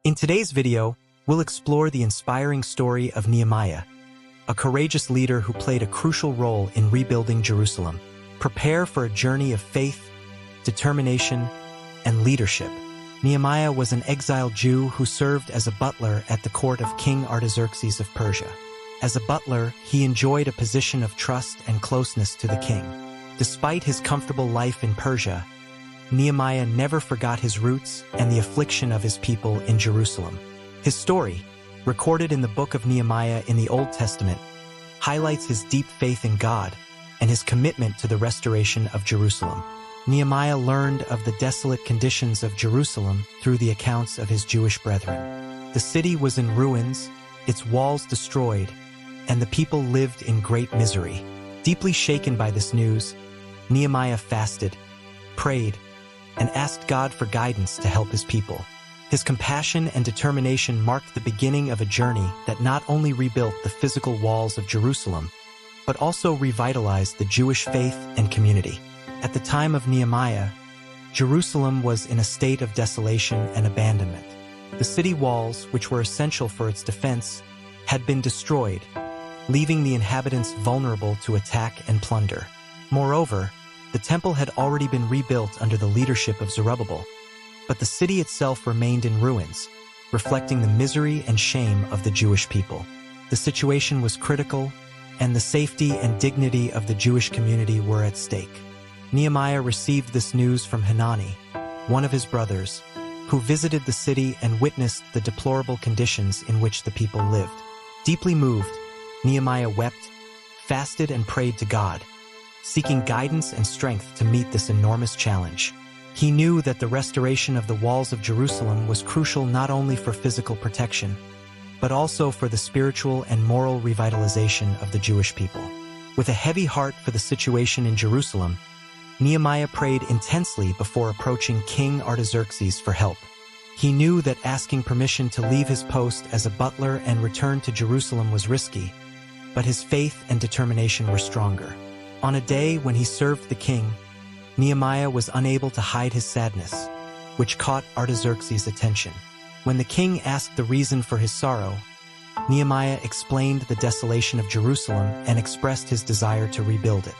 In today's video, we'll explore the inspiring story of Nehemiah, a courageous leader who played a crucial role in rebuilding Jerusalem. Prepare for a journey of faith, determination, and leadership. Nehemiah was an exiled Jew who served as a butler at the court of King Artaxerxes of Persia. As a butler, he enjoyed a position of trust and closeness to the king. Despite his comfortable life in Persia, Nehemiah never forgot his roots and the affliction of his people in Jerusalem. His story, recorded in the book of Nehemiah in the Old Testament, highlights his deep faith in God and his commitment to the restoration of Jerusalem. Nehemiah learned of the desolate conditions of Jerusalem through the accounts of his Jewish brethren. The city was in ruins, its walls destroyed, and the people lived in great misery. Deeply shaken by this news, Nehemiah fasted, prayed, and asked God for guidance to help his people. His compassion and determination marked the beginning of a journey that not only rebuilt the physical walls of Jerusalem, but also revitalized the Jewish faith and community. At the time of Nehemiah, Jerusalem was in a state of desolation and abandonment. The city walls, which were essential for its defense, had been destroyed, leaving the inhabitants vulnerable to attack and plunder. Moreover, the temple had already been rebuilt under the leadership of Zerubbabel, but the city itself remained in ruins, reflecting the misery and shame of the Jewish people. The situation was critical, and the safety and dignity of the Jewish community were at stake. Nehemiah received this news from Hanani, one of his brothers, who visited the city and witnessed the deplorable conditions in which the people lived. Deeply moved, Nehemiah wept, fasted, and prayed to God, seeking guidance and strength to meet this enormous challenge. He knew that the restoration of the walls of Jerusalem was crucial not only for physical protection, but also for the spiritual and moral revitalization of the Jewish people. With a heavy heart for the situation in Jerusalem, Nehemiah prayed intensely before approaching King Artaxerxes for help. He knew that asking permission to leave his post as a butler and return to Jerusalem was risky, but his faith and determination were stronger. On a day when he served the king, Nehemiah was unable to hide his sadness, which caught Artaxerxes' attention. When the king asked the reason for his sorrow, Nehemiah explained the desolation of Jerusalem and expressed his desire to rebuild it.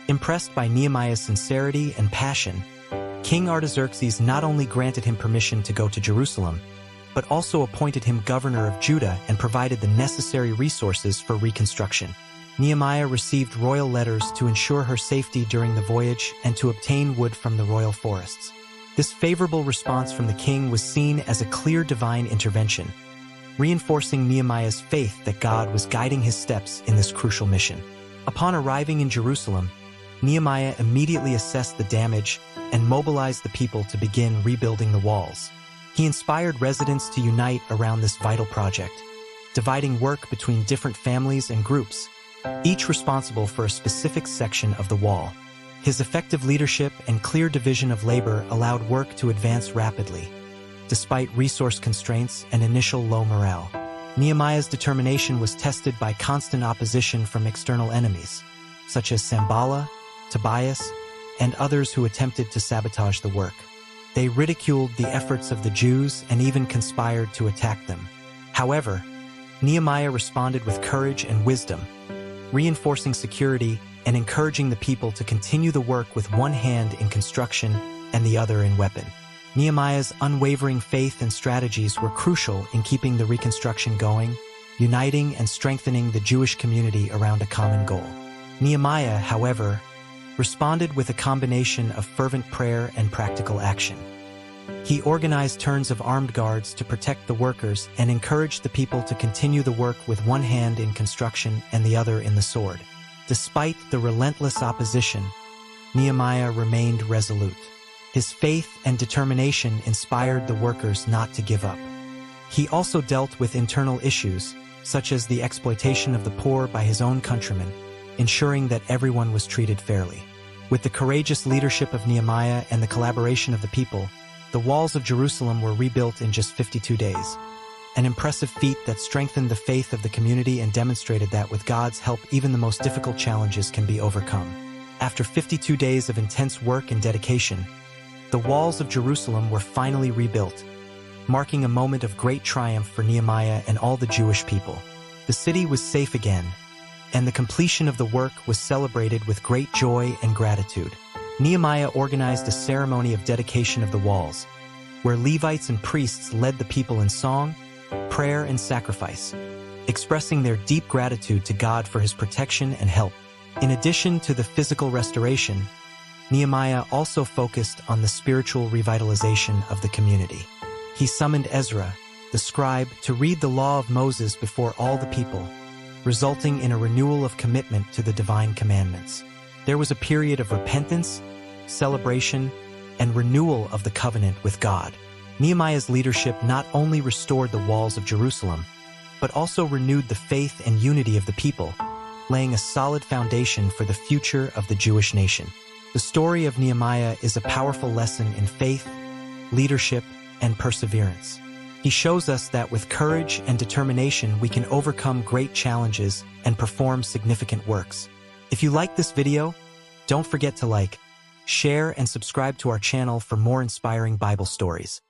Impressed by Nehemiah's sincerity and passion, King Artaxerxes not only granted him permission to go to Jerusalem, but also appointed him governor of Judah and provided the necessary resources for reconstruction. Nehemiah received royal letters to ensure her safety during the voyage and to obtain wood from the royal forests. This favorable response from the king was seen as a clear divine intervention, reinforcing Nehemiah's faith that God was guiding his steps in this crucial mission. Upon arriving in Jerusalem, Nehemiah immediately assessed the damage and mobilized the people to begin rebuilding the walls. He inspired residents to unite around this vital project, dividing work between different families and groups, each responsible for a specific section of the wall. His effective leadership and clear division of labor allowed work to advance rapidly, despite resource constraints and initial low morale. Nehemiah's determination was tested by constant opposition from external enemies, such as Sanballat, Tobias, and others who attempted to sabotage the work. They ridiculed the efforts of the Jews and even conspired to attack them. However, Nehemiah responded with courage and wisdom, reinforcing security and encouraging the people to continue the work with one hand in construction and the other in weapon. Nehemiah's unwavering faith and strategies were crucial in keeping the reconstruction going, uniting and strengthening the Jewish community around a common goal. Nehemiah, however, responded with a combination of fervent prayer and practical action. He organized turns of armed guards to protect the workers and encouraged the people to continue the work with one hand in construction and the other in the sword. Despite the relentless opposition, Nehemiah remained resolute. His faith and determination inspired the workers not to give up. He also dealt with internal issues, such as the exploitation of the poor by his own countrymen, ensuring that everyone was treated fairly. With the courageous leadership of Nehemiah and the collaboration of the people, the walls of Jerusalem were rebuilt in just 52 days, an impressive feat that strengthened the faith of the community and demonstrated that with God's help, even the most difficult challenges can be overcome. After 52 days of intense work and dedication, the walls of Jerusalem were finally rebuilt, marking a moment of great triumph for Nehemiah and all the Jewish people. The city was safe again, and the completion of the work was celebrated with great joy and gratitude. Nehemiah organized a ceremony of dedication of the walls, where Levites and priests led the people in song, prayer, and sacrifice, expressing their deep gratitude to God for his protection and help. In addition to the physical restoration, Nehemiah also focused on the spiritual revitalization of the community. He summoned Ezra, the scribe, to read the law of Moses before all the people, resulting in a renewal of commitment to the divine commandments. There was a period of repentance, celebration, and renewal of the covenant with God. Nehemiah's leadership not only restored the walls of Jerusalem, but also renewed the faith and unity of the people, laying a solid foundation for the future of the Jewish nation. The story of Nehemiah is a powerful lesson in faith, leadership, and perseverance. He shows us that with courage and determination, we can overcome great challenges and perform significant works. If you like this video, don't forget to like, share, and subscribe to our channel for more inspiring Bible stories.